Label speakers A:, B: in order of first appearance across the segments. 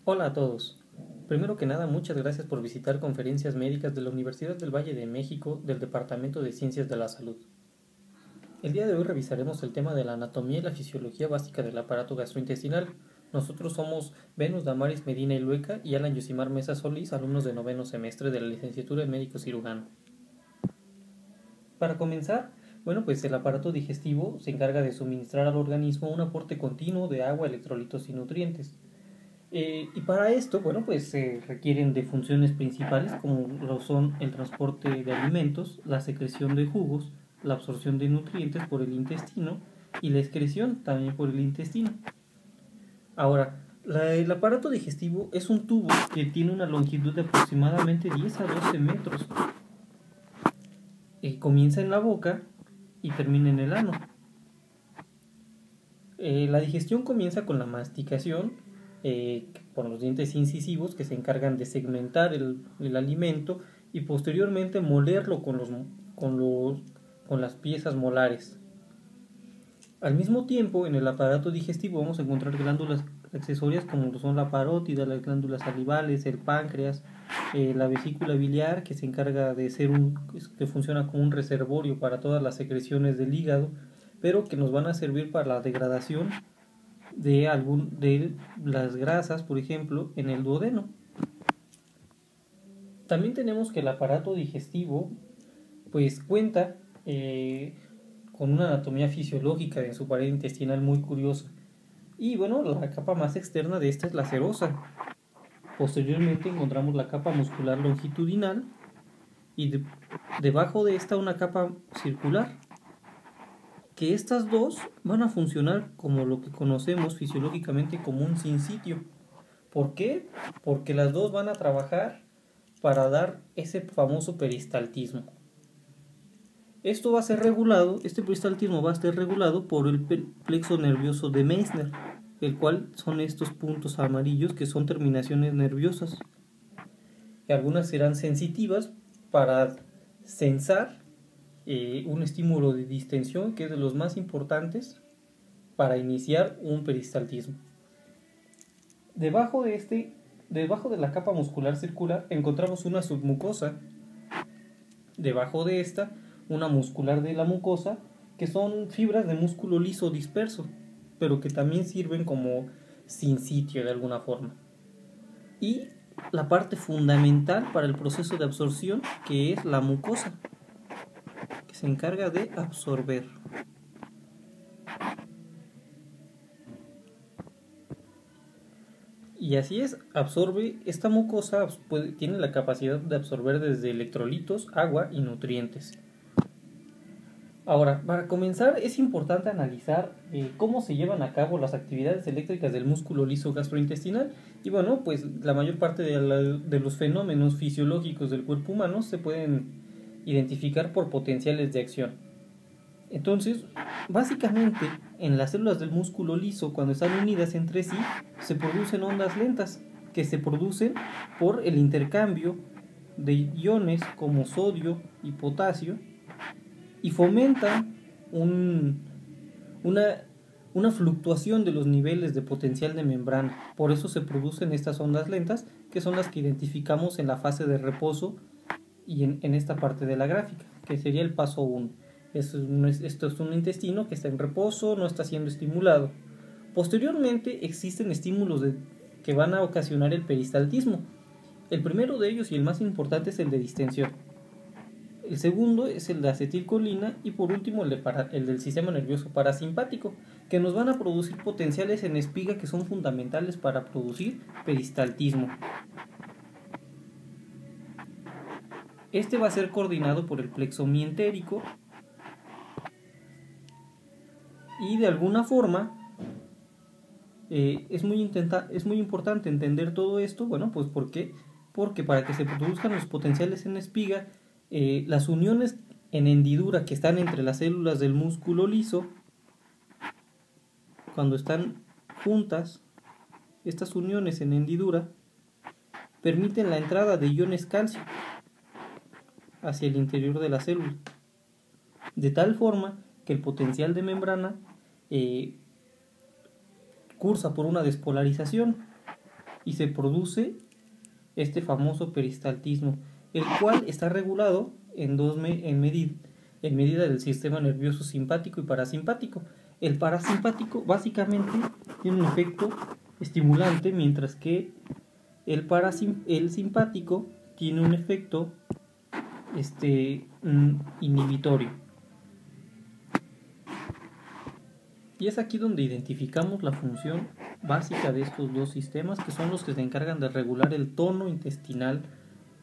A: Hola a todos. Primero que nada, muchas gracias por visitar conferencias médicas de la Universidad del Valle de México del Departamento de Ciencias de la Salud. El día de hoy revisaremos el tema de la anatomía y la fisiología básica del aparato gastrointestinal. Nosotros somos Venus Damaris Medina y Lueca y Alan Yosimar Mesa Solís, alumnos de noveno semestre de la licenciatura en médico cirujano. Para comenzar, pues el aparato digestivo se encarga de suministrar al organismo un aporte continuo de agua, electrolitos y nutrientes. Y para esto, se requieren de funciones principales como lo son el transporte de alimentos, la secreción de jugos, la absorción de nutrientes por el intestino y la excreción también por el intestino. Ahora, el aparato digestivo es un tubo que tiene una longitud de aproximadamente 10 a 12 metros. Comienza en la boca y termina en el ano. La digestión comienza con la masticación por los dientes incisivos que se encargan de segmentar el alimento y posteriormente molerlo con las piezas molares. Al mismo tiempo, en el aparato digestivo vamos a encontrar glándulas accesorias como lo son la parótida, las glándulas salivales, el páncreas, la vesícula biliar que se encarga de que funciona como un reservorio para todas las secreciones del hígado, pero que nos van a servir para la degradación de las grasas, por ejemplo, en el duodeno. También tenemos que el aparato digestivo pues cuenta con una anatomía fisiológica en su pared intestinal muy curiosa. Y la capa más externa de esta es la serosa. Posteriormente encontramos la capa muscular longitudinal y debajo de esta una capa circular, que estas dos van a funcionar como lo que conocemos fisiológicamente como un sinsitio. ¿Por qué? Porque las dos van a trabajar para dar ese famoso peristaltismo. Este peristaltismo va a ser regulado por el plexo nervioso de Meissner, el cual son estos puntos amarillos que son terminaciones nerviosas. Y algunas serán sensitivas para sensar un estímulo de distensión que es de los más importantes para iniciar un peristaltismo. Debajo de la capa muscular circular encontramos una submucosa. Debajo de esta, una muscular de la mucosa, que son fibras de músculo liso disperso, pero que también sirven como sinsitio de alguna forma. Y la parte fundamental para el proceso de absorción, que es la mucosa, que se encarga de absorber. Y así es, esta mucosa tiene la capacidad de absorber desde electrolitos, agua y nutrientes. Ahora, para comenzar es importante analizar cómo se llevan a cabo las actividades eléctricas del músculo liso gastrointestinal. Y la mayor parte de los fenómenos fisiológicos del cuerpo humano se pueden identificar por potenciales de acción. Entonces, básicamente, en las células del músculo liso, cuando están unidas entre sí, se producen ondas lentas que se producen por el intercambio de iones como sodio y potasio y fomentan una fluctuación de los niveles de potencial de membrana. Por eso se producen estas ondas lentas, que son las que identificamos en la fase de reposo y en esta parte de la gráfica, que sería el paso 1. Esto es un intestino que está en reposo, no está siendo estimulado. Posteriormente existen estímulos que van a ocasionar el peristaltismo. El primero de ellos y el más importante es el de distensión. El segundo es el de acetilcolina y por último el del sistema nervioso parasimpático, que nos van a producir potenciales en espiga que son fundamentales para producir peristaltismo. Este va a ser coordinado por el plexo mientérico y de alguna forma es muy importante entender todo esto. ¿Por qué? Porque para que se produzcan los potenciales en espiga, las uniones en hendidura que están entre las células del músculo liso, cuando están juntas, estas uniones en hendidura permiten la entrada de iones calcio hacia el interior de la célula, de tal forma que el potencial de membrana cursa por una despolarización. y se produce este famoso peristaltismo, el cual está regulado en medida del sistema nervioso simpático y parasimpático. El parasimpático básicamente tiene un efecto estimulante, mientras que el simpático tiene un efecto inhibitorio. Y es aquí donde identificamos la función básica de estos dos sistemas, que son los que se encargan de regular el tono intestinal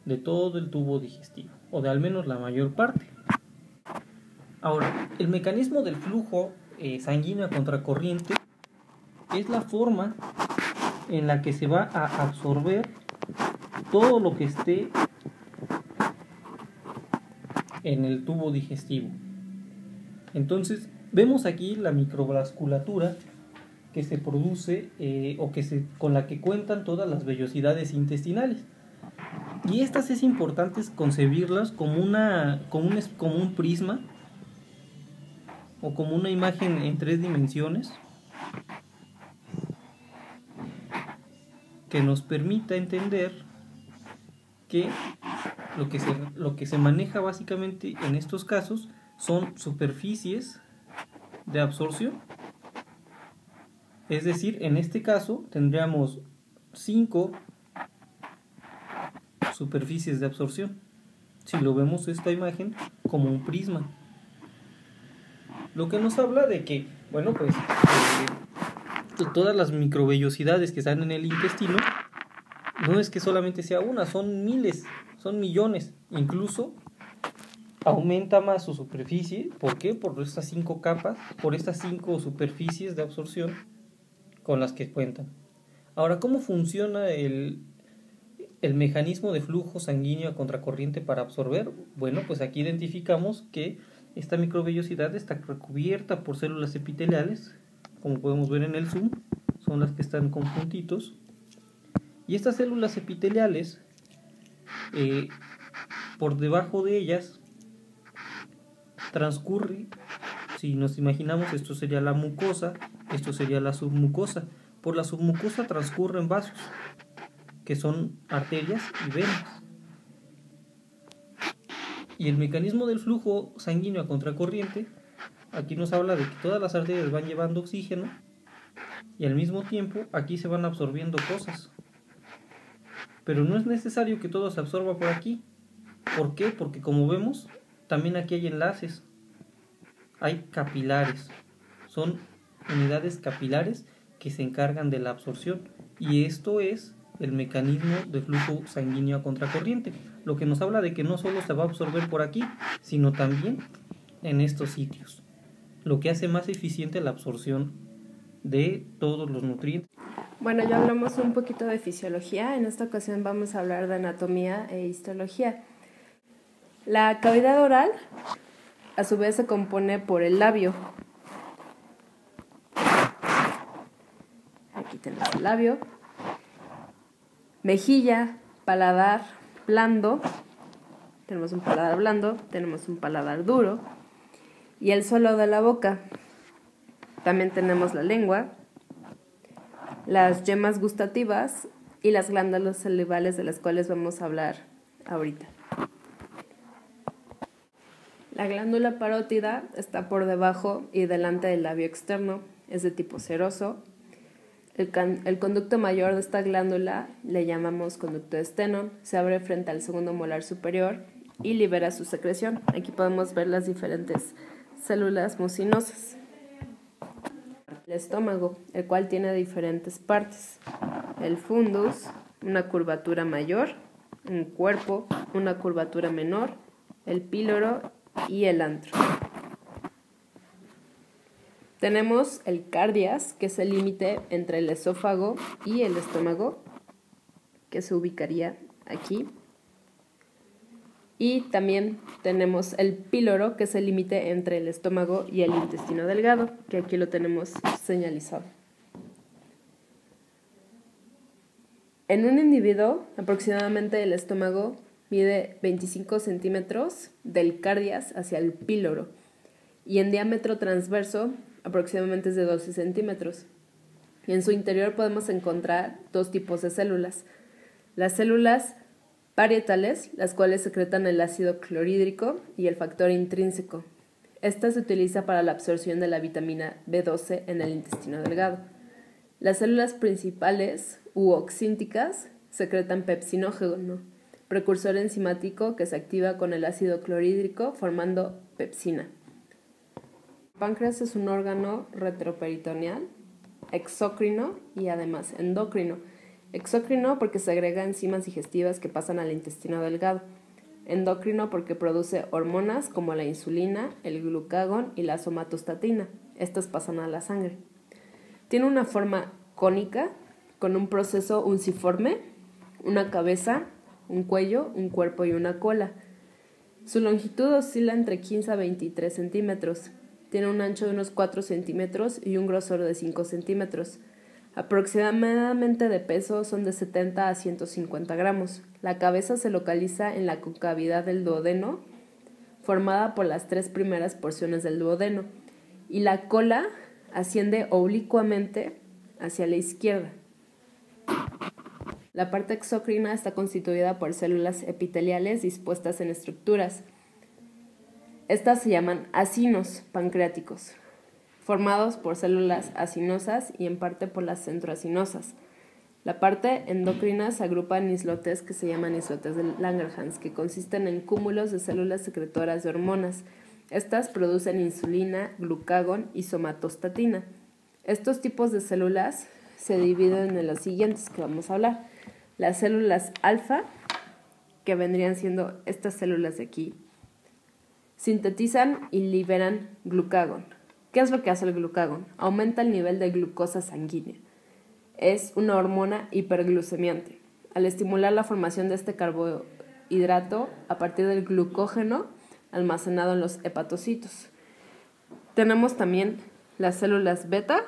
A: de todo el tubo digestivo, o de al menos la mayor parte. Ahora, el mecanismo del flujo sanguíneo a contracorriente es la forma en la que se va a absorber todo lo que esté en el tubo digestivo. Entonces, vemos aquí la microvasculatura que se produce con la que cuentan todas las vellosidades intestinales. Y estas es importante concebirlas como un prisma o como una imagen en 3 dimensiones que nos permita entender que lo que se maneja básicamente en estos casos son superficies de absorción. Es decir, en este caso tendríamos 5 superficies de absorción, si lo vemos esta imagen como un prisma. Lo que nos habla de que, todas las microvellosidades que están en el intestino, no es que solamente sea una, son miles, son millones. Incluso aumenta más su superficie. ¿Por qué? Por estas 5 capas, por estas 5 superficies de absorción con las que cuentan. Ahora, ¿cómo funciona el mecanismo de flujo sanguíneo a contracorriente para absorber? Bueno, pues aquí identificamos que esta microvellosidad está recubierta por células epiteliales, como podemos ver en el zoom, son las que están con puntitos. Y estas células epiteliales, por debajo de ellas, transcurre, si nos imaginamos, esto sería la mucosa, esto sería la submucosa. Por la submucosa transcurren vasos, que son arterias y venas. Y el mecanismo del flujo sanguíneo a contracorriente, aquí nos habla de que todas las arterias van llevando oxígeno y al mismo tiempo aquí se van absorbiendo cosas. Pero no es necesario que todo se absorba por aquí. ¿Por qué? Porque como vemos, también aquí hay enlaces, hay capilares, son unidades capilares que se encargan de la absorción, y esto es el mecanismo de flujo sanguíneo a contracorriente, lo que nos habla de que no solo se va a absorber por aquí, sino también en estos sitios, lo que hace más eficiente la absorción de todos los nutrientes.
B: Bueno, ya hablamos un poquito de fisiología, en esta ocasión vamos a hablar de anatomía e histología. La cavidad oral, a su vez, se compone por el labio. Aquí tenemos el labio, mejilla, paladar blando, tenemos un paladar blando, tenemos un paladar duro, y el suelo de la boca. También tenemos la lengua, las yemas gustativas y las glándulas salivales, de las cuales vamos a hablar ahorita. La glándula parótida está por debajo y delante del labio externo, es de tipo seroso. El conducto mayor de esta glándula le llamamos conducto de Stenone, se abre frente al segundo molar superior y libera su secreción. Aquí podemos ver las diferentes células mucinosas. El estómago, el cual tiene diferentes partes. El fundus, una curvatura mayor, un cuerpo, una curvatura menor, el píloro y el antro. Tenemos el cardias, que es el límite entre el esófago y el estómago, que se ubicaría aquí. Y también tenemos el píloro, que es el límite entre el estómago y el intestino delgado, que aquí lo tenemos señalizado. En un individuo, aproximadamente el estómago mide 25 centímetros del cardias hacia el píloro, y en diámetro transverso aproximadamente es de 12 centímetros. y en su interior podemos encontrar dos tipos de células. Las células parietales, las cuales secretan el ácido clorhídrico y el factor intrínseco. Esta se utiliza para la absorción de la vitamina B12 en el intestino delgado. Las células principales u oxínticas secretan pepsinógeno, precursor enzimático que se activa con el ácido clorhídrico formando pepsina. El páncreas es un órgano retroperitoneal, exócrino y además endocrino. Exócrino porque segrega enzimas digestivas que pasan al intestino delgado. Endocrino porque produce hormonas como la insulina, el glucagón y la somatostatina. Estas pasan a la sangre. Tiene una forma cónica con un proceso unciforme, una cabeza, un cuello, un cuerpo y una cola. Su longitud oscila entre 15 a 23 centímetros. Tiene un ancho de unos 4 centímetros y un grosor de 5 centímetros. Aproximadamente de peso son de 70 a 150 gramos. La cabeza se localiza en la concavidad del duodeno, formada por las 3 primeras porciones del duodeno, y la cola asciende oblicuamente hacia la izquierda. La parte exócrina está constituida por células epiteliales dispuestas en estructuras. Estas se llaman acinos pancreáticos, formados por células acinosas y en parte por las centroacinosas. La parte endocrina se agrupa en islotes que se llaman islotes de Langerhans, que consisten en cúmulos de células secretoras de hormonas. Estas producen insulina, glucagón y somatostatina. Estos tipos de células se dividen en los siguientes que vamos a hablar. Las células alfa, que vendrían siendo estas células de aquí, sintetizan y liberan glucagón. ¿Qué es lo que hace el glucagón? Aumenta el nivel de glucosa sanguínea. Es una hormona hiperglucemiante. Al estimular la formación de este carbohidrato a partir del glucógeno almacenado en los hepatocitos. Tenemos también las células beta,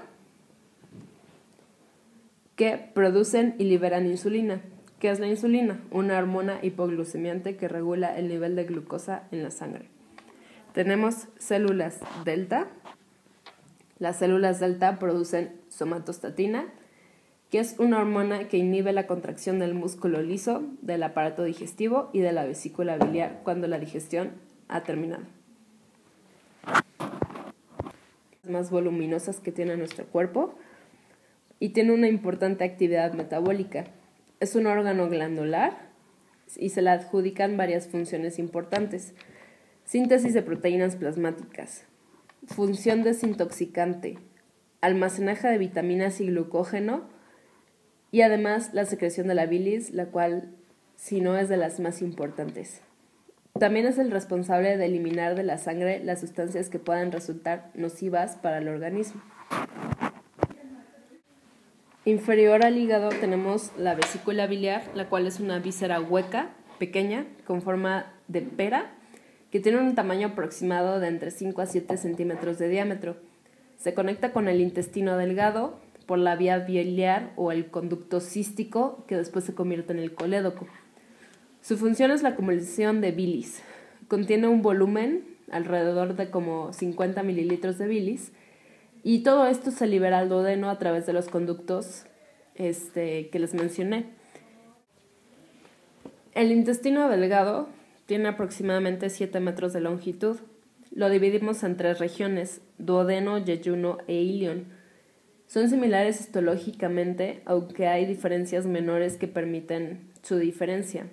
B: que producen y liberan insulina. ¿Qué es la insulina? Una hormona hipoglucemiante que regula el nivel de glucosa en la sangre. Tenemos células delta. Las células delta producen somatostatina, que es una hormona que inhibe la contracción del músculo liso, del aparato digestivo y de la vesícula biliar cuando la digestión ha terminado. Las más voluminosas que tiene nuestro cuerpo y tiene una importante actividad metabólica. Es un órgano glandular y se le adjudican varias funciones importantes. Síntesis de proteínas plasmáticas, función desintoxicante, almacenaje de vitaminas y glucógeno y además la secreción de la bilis, la cual, si no, es de las más importantes. También es el responsable de eliminar de la sangre las sustancias que puedan resultar nocivas para el organismo. Inferior al hígado tenemos la vesícula biliar, la cual es una víscera hueca, pequeña, con forma de pera, que tiene un tamaño aproximado de entre 5 a 7 centímetros de diámetro. Se conecta con el intestino delgado por la vía biliar o el conducto cístico, que después se convierte en el colédoco. Su función es la acumulación de bilis. Contiene un volumen alrededor de como 50 mililitros de bilis y todo esto se libera al duodeno a través de los conductos que les mencioné. El intestino delgado tiene aproximadamente 7 metros de longitud. Lo dividimos en 3 regiones: duodeno, yeyuno e ilion. Son similares histológicamente, aunque hay diferencias menores que permiten su diferencia.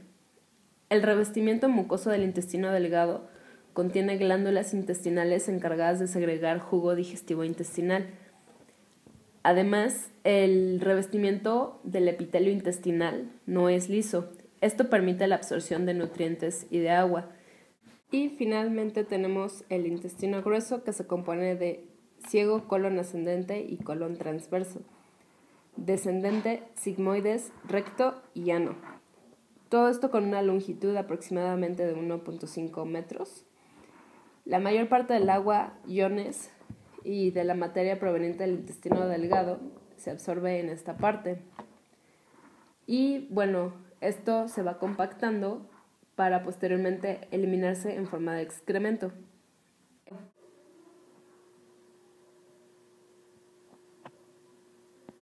B: El revestimiento mucoso del intestino delgado contiene glándulas intestinales encargadas de segregar jugo digestivo intestinal. Además, el revestimiento del epitelio intestinal no es liso. Esto permite la absorción de nutrientes y de agua. Y finalmente tenemos el intestino grueso, que se compone de ciego, colon ascendente y colon transverso, descendente, sigmoides, recto y llano. Todo esto con una longitud aproximadamente de 1.5 metros. La mayor parte del agua, iones y de la materia proveniente del intestino delgado se absorbe en esta parte. Y bueno, esto se va compactando para posteriormente eliminarse en forma de excremento.